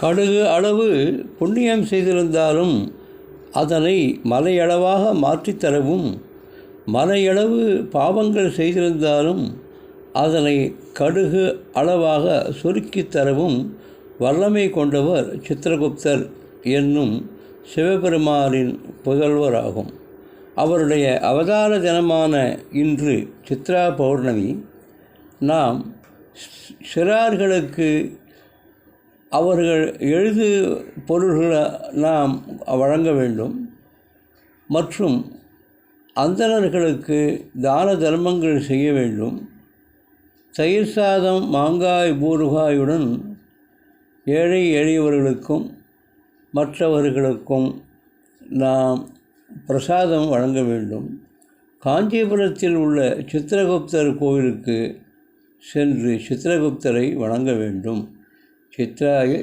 கடுகு அளவு புண்ணியம் செய்திருந்தாலும் அதனை மலையளவாக மாற்றித்தரவும், மலையளவு பாவங்கள் செய்திருந்தாலும் அதனை கடுகு அளவாக சுருக்கித் தரவும் வல்லமை கொண்டவர் சித்திரகுப்தர் என்னும் சிவபெருமானின் புதல்வராகும். அவருடைய அவதார தினமான இன்று சித்ரா பௌர்ணமி. நாம் சிறார்களுக்கு அவர்கள் எழுது பொருள்களை நாம் வழங்க வேண்டும் மற்றும் அந்தணர்களுக்கு தான தர்மங்கள் செய்ய வேண்டும். தயிர் சாதம் மாங்காய் ஊறுகாயுடன் ஏழை எளியவர்களுக்கும் மற்றவர்களுக்கும் நாம் பிரசாதம் வழங்க வேண்டும். காஞ்சிபுரத்தில் உள்ள சித்திரகுப்தர் கோவிலுக்கு சென்று சித்திரகுப்தரை வணங்க வேண்டும். சித்ராய